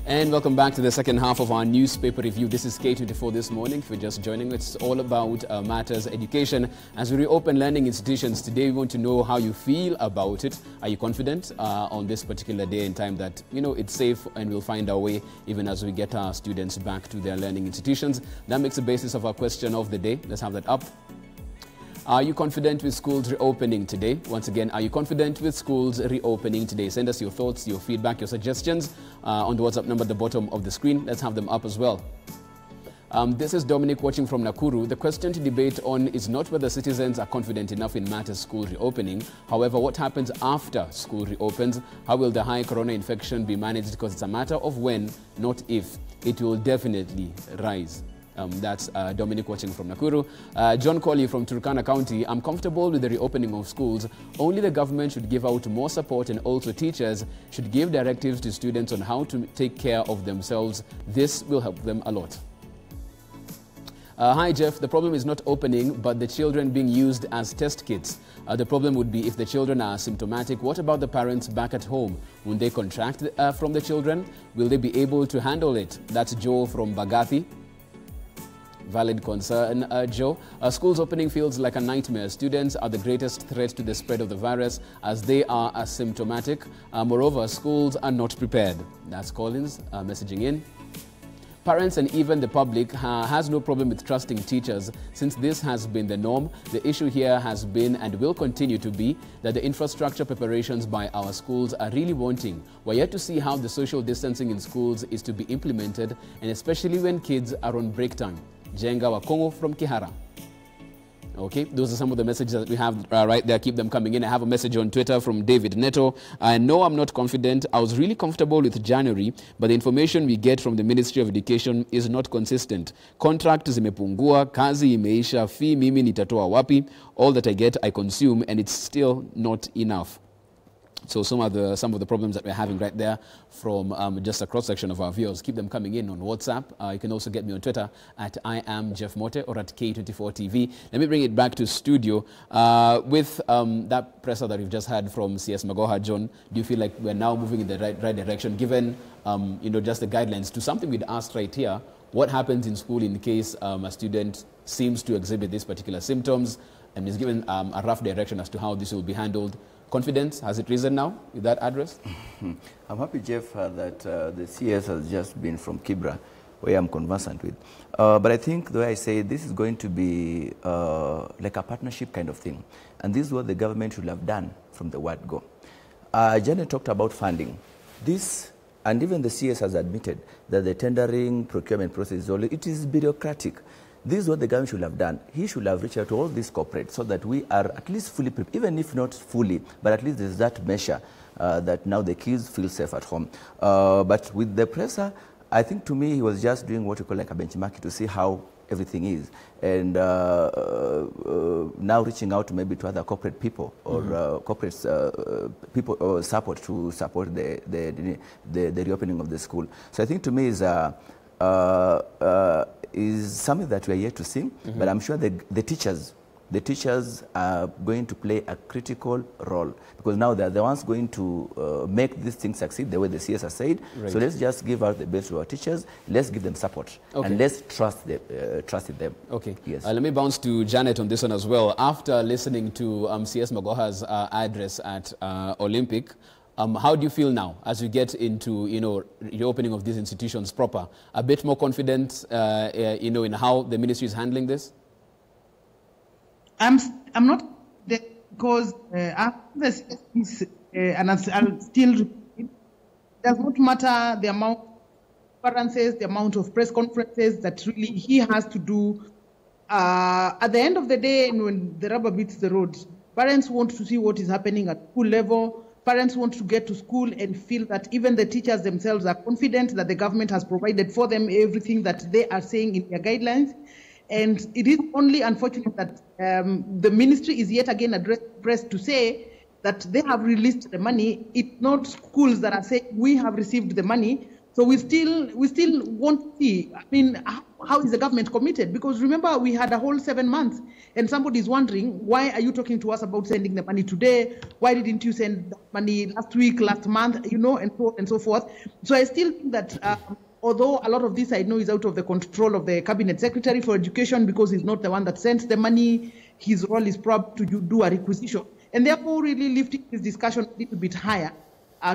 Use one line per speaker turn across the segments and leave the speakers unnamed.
And welcome back to the second half of our newspaper review. This is K24 This Morning. If you're just joining, it's all about matters education. As we reopen learning institutions today, we want to know how you feel about it. Are you confident on this particular day and time that, it's safe and we'll find our way even as we get our students back to their learning institutions? That makes the basis of our question of the day. Let's have that up. Are you confident with schools reopening today? Once again, are you confident with schools reopening today? Send us your thoughts, your feedback, your suggestions on the WhatsApp number at the bottom of the screen. Let's have them up as well. This is Dominic watching from Nakuru. The question to debate on is not whether citizens are confident enough in matters school reopening. However, what happens after school reopens? How will the high corona infection be managed? Because it's a matter of when, not if. It will definitely rise. That's Dominic watching from Nakuru. John Colley from Turkana County. I'm comfortable with the reopening of schools. Only the government should give out more support, and also teachers should give directives to students on how to take care of themselves. This will help them a lot. Hi Jeff, the problem is not opening but the children being used as test kits. The problem would be if the children are symptomatic. What about the parents back at home? Will they contract from the children? Will they be able to handle it? That's Joe from Bagathi. Valid concern, Joe. Schools opening feels like a nightmare. Students are the greatest threat to the spread of the virus as they are asymptomatic. Moreover, schools are not prepared. That's Collins messaging in. Parents and even the public has no problem with trusting teachers since this has been the norm. The issue here has been and will continue to be that the infrastructure preparations by our schools are really wanting. We're yet to see how the social distancing in schools is to be implemented, and especially when kids are on break time. Jenga Wakongo from Kihara. Okay, those are some of the messages that we have right there. Keep them coming in. I have a message on Twitter from David Neto. I know I'm not confident. I was really comfortable with January, but the information we get from the Ministry of Education is not consistent. Contract zimepungua, kazi imeisha, fee mimi nitatoa wapi. All that I get, I consume, and it's still not enough. So some of the problems that we're having right there from just a cross-section of our viewers. Keep them coming in on WhatsApp. You can also get me on Twitter at I am Jeff Mote or at K24 TV. Let me bring it back to studio with that presser that we've just had from CS Magoha. John, do you feel like we're now moving in the right direction, given just the guidelines to something we'd asked right here? What happens in school in case a student seems to exhibit these particular symptoms and is given a rough direction as to how this will be handled? Confidence, has it risen now with that address?
I'm happy, Jeff, that the CS has just been from Kibra, where I'm conversant with. But I think the way I say this is going to be like a partnership kind of thing. And this is what the government should have done from the word go. Janet talked about funding. This, and even the CS has admitted that the tendering procurement process, it is bureaucratic. This is what the government should have done. He should have reached out to all these corporates so that we are at least fully prepared, even if not fully, but at least there's that measure that now the kids feel safe at home. But with the presser, I think to me he was just doing what you call like a benchmarking to see how everything is. And now reaching out maybe to other corporate people or corporate people or support to support the reopening of the school. So I think to me is something that we are yet to see, but I'm sure the teachers are going to play a critical role because now they're the ones going to make this thing succeed the way the CS has said. Right. So let's just give out the best to our teachers. Let's give them support and let's trust in them. Okay. Yes.
Let me bounce to Janet on this one as well. After listening to CS Magoha's address at Olympic, how do you feel now as we get into, the opening of these institutions proper? A bit more confident, in how the ministry is handling this?
I'm not there because after this, and I'll still repeat, it does not matter the amount of conferences, the amount of press conferences that really he has to do. At the end of the day, when the rubber meets the road, parents want to see what is happening at school level. Parents want to get to school and feel that even the teachers themselves are confident that the government has provided for them everything that they are saying in their guidelines. And it is only unfortunate that the ministry is yet again addressed to say that they have released the money. It's not schools that are saying we have received the money. So we still want to see, I mean, how is the government committed? Because remember, we had a whole 7 months, and somebody's wondering, why are you talking to us about sending the money today? Why didn't you send that money last week, last month, you know, and so on and so forth. So I still think that although a lot of this I know is out of the control of the Cabinet Secretary for Education, because he's not the one that sends the money, his role is probably to do a requisition. And therefore, really lifting this discussion a little bit higher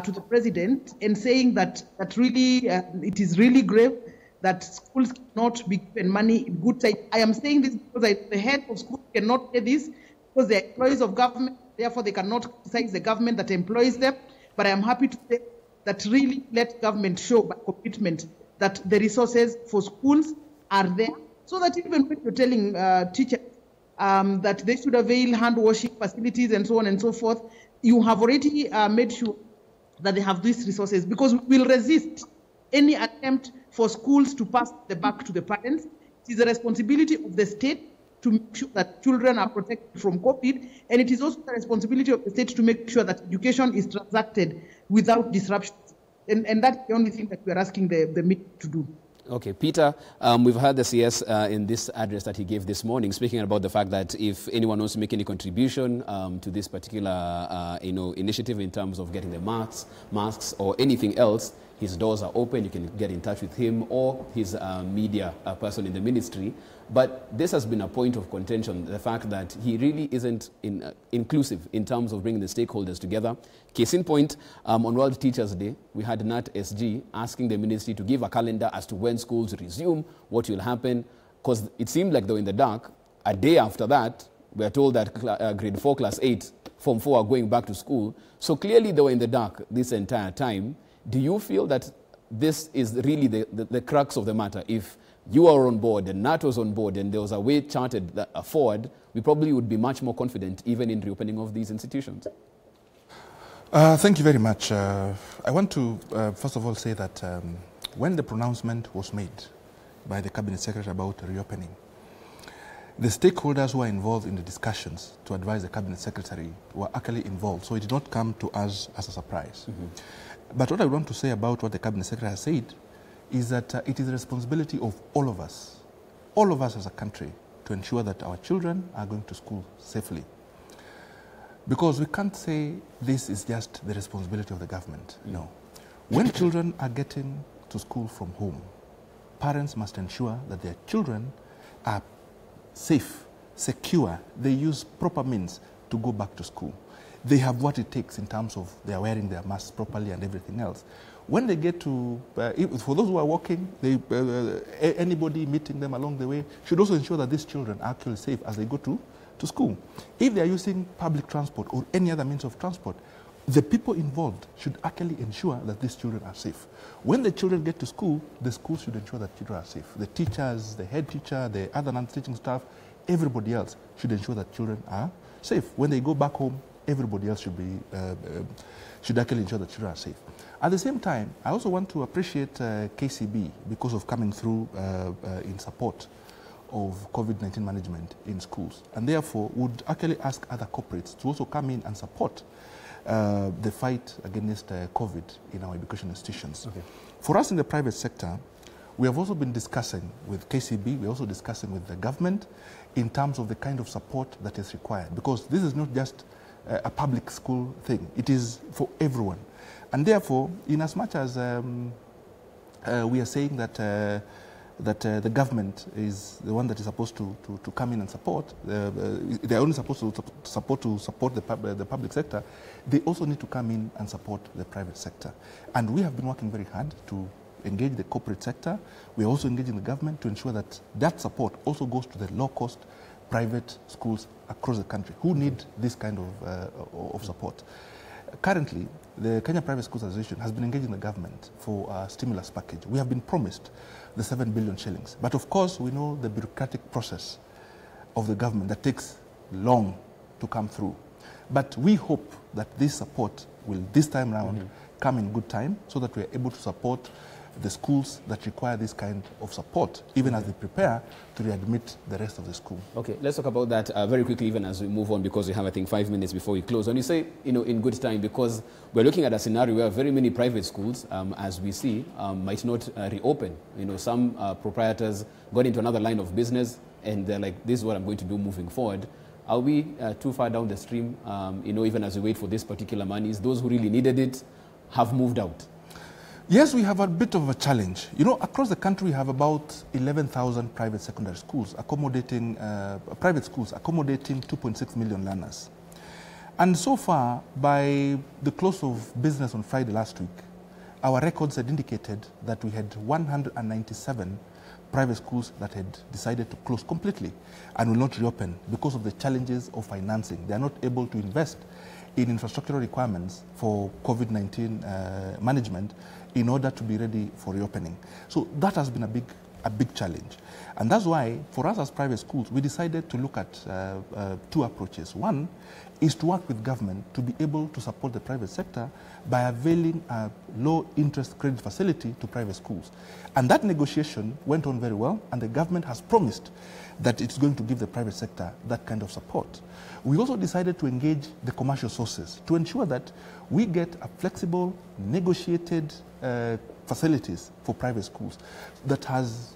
to the president and saying that really it is really grave that schools cannot be given money in good time. I am saying this because the head of school cannot say this because they are employees of government, therefore they cannot criticize the government that employs them. But I am happy to say that really let government show by commitment that the resources for schools are there, so that even when you're telling teachers that they should avail hand washing facilities and so on and so forth, you have already made sure that they have these resources, because we will resist any attempt for schools to pass the buck to the parents. It is the responsibility of the state to make sure that children are protected from COVID, and it is also the responsibility of the state to make sure that education is transacted without disruptions. And that's the only thing that we are asking the media to do.
Okay, Peter, we've heard the CS in this address that he gave this morning, speaking about the fact that if anyone wants to make any contribution to this particular initiative in terms of getting the masks or anything else, his doors are open. You can get in touch with him or his media person in the ministry. But this has been a point of contention, the fact that he really isn't inclusive in terms of bringing the stakeholders together. Case in point, on World Teachers' Day, we had NAT SG asking the ministry to give a calendar as to when schools resume, what will happen, because it seemed like they were in the dark. A day after that, we are told that grade 4, class 8, form 4 are going back to school. So clearly they were in the dark this entire time. Do you feel that this is really the crux of the matter? If you are on board and NATO was on board and there was a way charted forward, we probably would be much more confident even in reopening of these institutions.
Thank you very much. I want to first of all say that when the pronouncement was made by the Cabinet Secretary about reopening, the stakeholders who are involved in the discussions to advise the Cabinet Secretary were actually involved, so it did not come to us as a surprise. Mm-hmm. But what I want to say about what the Cabinet Secretary has said is that it is the responsibility of all of us as a country, to ensure that our children are going to school safely. Because we can't say this is just the responsibility of the government. No. When children are getting to school from home, parents must ensure that their children are safe, secure. They use proper means to go back to school. They have what it takes in terms of they are wearing their masks properly and everything else. When they get to, for those who are walking, anybody meeting them along the way should also ensure that these children are actually safe as they go to school. If they are using public transport or any other means of transport, the people involved should actually ensure that these children are safe. When the children get to school, the school should ensure that children are safe. The teachers, the head teacher, the other non-teaching staff, everybody else should ensure that children are safe. When they go back home, everybody else should actually ensure that children are safe. At the same time, I also want to appreciate KCB because of coming through in support of COVID-19 management in schools, and therefore would actually ask other corporates to also come in and support the fight against COVID in our education institutions. Okay. For us in the private sector, we have also been discussing with KCB, we're also discussing with the government in terms of the kind of support that is required, because this is not just a public school thing, it is for everyone. And therefore, in as much as we are saying that the government is the one that is supposed to come in and support, they are only supposed to support the public sector, they also need to come in and support the private sector. And we have been working very hard to engage the corporate sector. We are also engaging the government to ensure that that support also goes to the low-cost private schools across the country who need this kind of support. Currently, the Kenya Private Schools Association has been engaging the government for a stimulus package. We have been promised the 7 billion shillings. But of course, we know the bureaucratic process of the government that takes long to come through. But we hope that this support will, this time around, come in good time so that we are able to support the schools that require this kind of support, even as they prepare to readmit the rest of the school.
Okay, let's talk about that very quickly, even as we move on, because we have, I think, 5 minutes before we close. When you say, in good time, because we're looking at a scenario where very many private schools, as we see, might not reopen. Some proprietors got into another line of business, and they're like, this is what I'm going to do moving forward. Are we too far down the stream, even as we wait for this particular monies? Those who really needed it have moved out.
Yes, we have a bit of a challenge. Across the country, we have about 11,000 private secondary schools accommodating, private schools accommodating 2.6 million learners. And so far, by the close of business on Friday last week, our records had indicated that we had 197 private schools that had decided to close completely and will not reopen because of the challenges of financing. They are not able to invest in infrastructural requirements for COVID-19 management in order to be ready for reopening. So that has been a big challenge. And that's why, for us as private schools, we decided to look at two approaches. One is to work with government to be able to support the private sector by availing a low-interest credit facility to private schools. And that negotiation went on very well, and the government has promised that it's going to give the private sector that kind of support. We also decided to engage the commercial sources to ensure that we get a flexible, negotiated facilities for private schools that has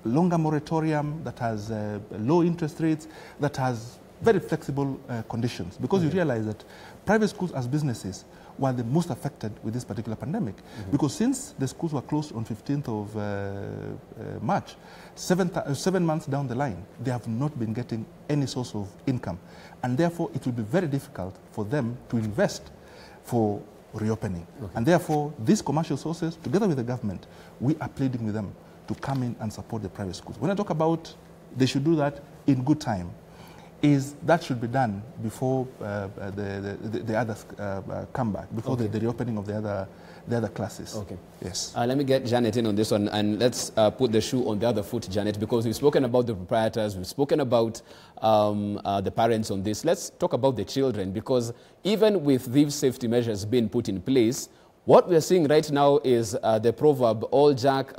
longer moratorium, that has low interest rates, that has very flexible conditions. Because you realize that private schools as businesses were the most affected with this particular pandemic. Because since the schools were closed on 15th of March, 7 months down the line, they have not been getting any source of income. And therefore, it will be very difficult for them to invest for reopening. And therefore, these commercial sources, together with the government, we are pleading with them to come in and support the private schools. When I talk about they should do that in good time, is that should be done before the others come back, before the reopening of the other classes. Okay. Yes.
Let me get Janet in on this one, and let's put the shoe on the other foot, Janet, because we've spoken about the proprietors, we've spoken about the parents on this. Let's talk about the children, because even with these safety measures being put in place, what we're seeing right now is the proverb, all Jack,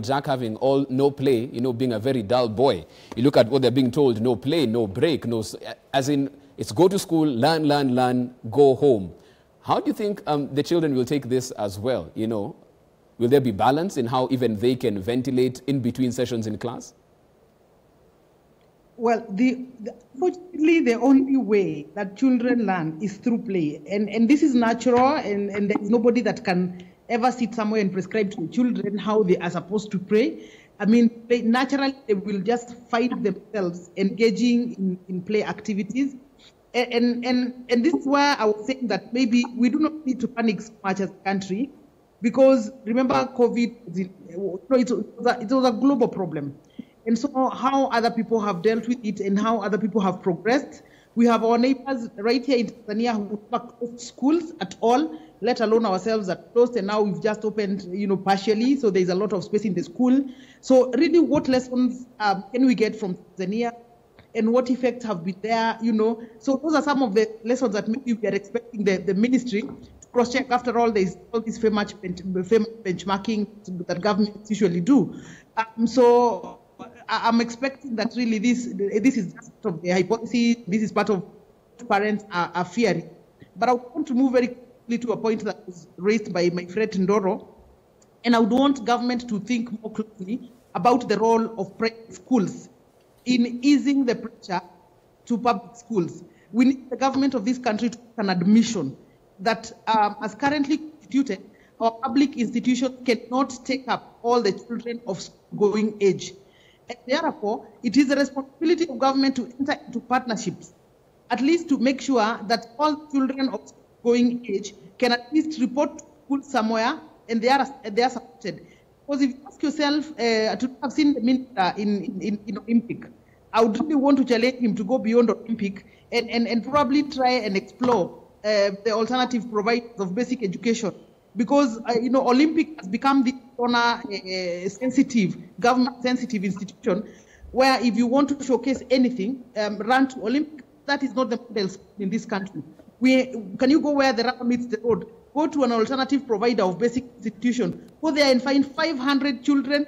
Jack having all no play, being a very dull boy. You look at what they're being told, no play, no break, as in it's go to school, learn, go home. How do you think the children will take this as well? Will there be balance in how even they can ventilate in between sessions in class?
Well, unfortunately, the only way that children learn is through play. And this is natural, and there's nobody that can ever sit somewhere and prescribe to children how they are supposed to play. I mean, naturally, they will just find themselves engaging in play activities. And this is why I was saying that maybe we do not need to panic so much as a country, because remember, COVID, it was a global problem. And so how other people have dealt with it and how other people have progressed. We have our neighbors right here in Tanzania who never closed schools at all, let alone ourselves that closed, and now we've just opened, partially, so there's a lot of space in the school. So really, what lessons can we get from Tanzania, and what effects have been there, So those are some of the lessons that maybe we are expecting the ministry to cross-check. After all, there's all this famous benchmarking that governments usually do. So I'm expecting that really this is just part of the hypothesis. This is part of what parents are fearing. But I want to move very quickly to a point that was raised by my friend Ndoro, and I would want government to think more closely about the role of private schools in easing the pressure to public schools. We need the government of this country to make an admission that, as currently constituted, our public institutions cannot take up all the children of school-going age. And therefore, it is the responsibility of government to enter into partnerships, at least to make sure that all children of going age can at least report to school somewhere, and they are supported. Because if you ask yourself, to have seen the minister in Olympic, I would really want to challenge him to go beyond Olympic and probably try and explore the alternative providers of basic education. Because, Olympic has become the donor-sensitive, government-sensitive institution, where if you want to showcase anything, run to Olympic. That is not the model in this country. Can you go where the rubber meets the road? go to an alternative provider of basic institution. Go there and find 500 children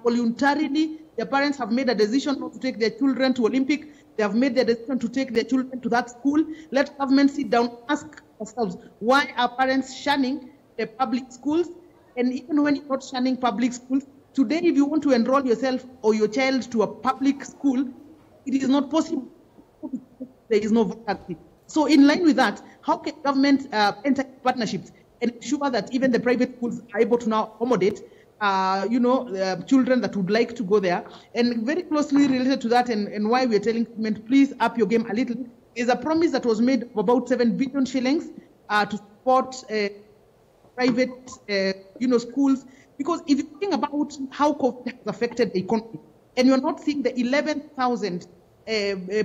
voluntarily. Their parents have made a decision not to take their children to Olympic. They have made their decision to take their children to that school. Let government sit down, ask ourselves, why are parents shunning the public schools? And even when you're not shunning public schools, today if you want to enroll yourself or your child to a public school, it is not possible. There is no vacancy. So in line with that, how can government enter partnerships and ensure that even the private schools are able to now accommodate children that would like to go there? And very closely related to that, and why we're telling government, please up your game a little, is a promise that was made of about 7 billion shillings to support private schools. Because if you think about how COVID has affected the economy, and you're not seeing the 11,000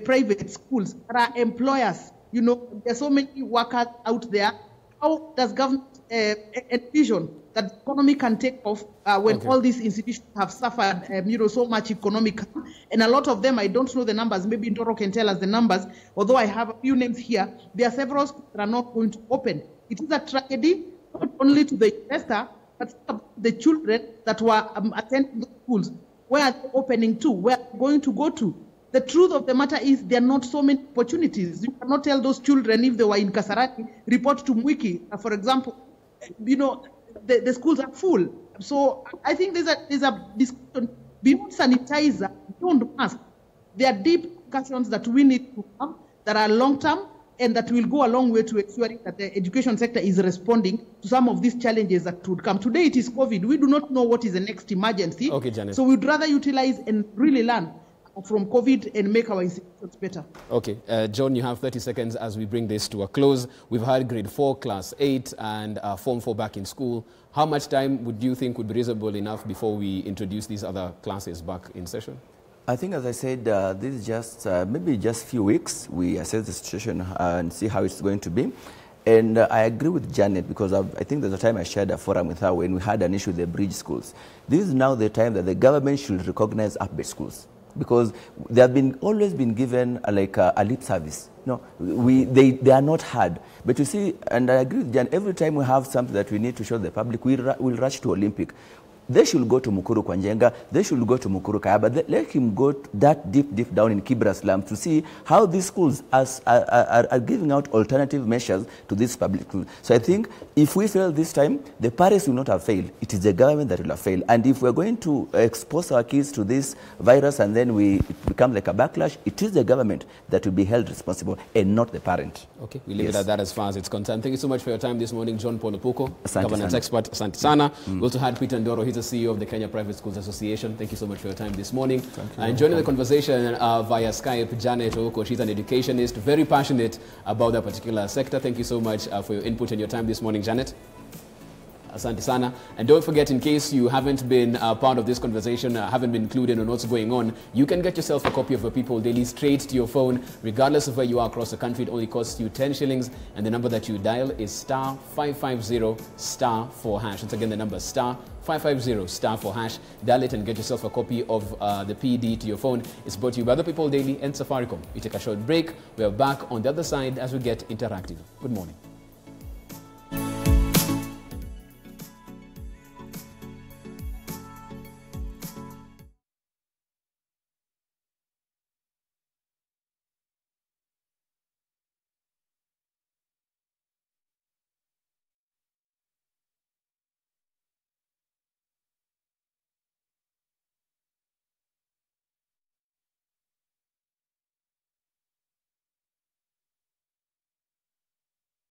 private schools that are employers, there's so many workers out there. How does government envision that the economy can take off when all these institutions have suffered, so much economic? And a lot of them, I don't know the numbers. Maybe Ndoro can tell us the numbers. Although I have a few names here, there are several schools that are not going to open. It is a tragedy, not only to the investor, but the children that were attending the schools. Where are they opening to? Where are they going to go to? The truth of the matter is there are not so many opportunities. You cannot tell those children if they were in Kasarani, report to Mwiki, for example. The schools are full. So I think there's a discussion beyond sanitizer, beyond mask. There are deep discussions that we need to have that are long-term and that will go a long way to ensuring that the education sector is responding to some of these challenges that would come. Today it is COVID. We do not know what is the next emergency.
Okay, Janet.
So we'd rather utilize and really learn from COVID and make our institutions better.
Okay, John, you have 30 seconds as we bring this to a close. We've had grade 4, class 8 and form 4 back in school. How much time would you think would be reasonable enough before we introduce these other classes back in session?
I think, as I said, this is just maybe just a few weeks. We assess the situation and see how it's going to be. And I agree with Janet, because I think there's a time I shared a forum with her when we had an issue with the bridge schools. This is now the time that the government should recognize up-based schools, because they have always been given a lip service. They are not hard. But you see, and I agree with Jan, every time we have something that we need to show the public, we'll rush to Olympic. They should go to Mukuru Kwanjenga, they should go to Mukuru Kayaba, let him go that deep down in Kibra slum to see how these schools are giving out alternative measures to these public schools. So I think if we fail this time, the parents will not have failed. It is the government that will have failed. And if we're going to expose our kids to this virus and then it becomes like a backlash, it is the government that will be held responsible and not the parent.
Okay, we leave it at that as far as it's concerned. Thank you so much for your time this morning, John Paul Opuko, governance expert. Asante sana. We also had Peter Ndoro. He's the CEO of the Kenya Private Schools Association. Thank you so much for your time this morning. And joining the conversation via Skype, Janet Oko. She's an educationist, very passionate about that particular sector. Thank you so much for your input and your time this morning, Janet. Asante sana. And don't forget, in case you haven't been part of this conversation, haven't been included on what's going on, you can get yourself a copy of a People Daily straight to your phone, regardless of where you are across the country. It only costs you 10 shillings. And the number that you dial is *550*4#. Once again, the number is *550*4#. Dial it and get yourself a copy of the PD to your phone. It's brought to you by the People Daily and Safaricom. We take a short break. We are back on the other side as we get interactive. Good morning.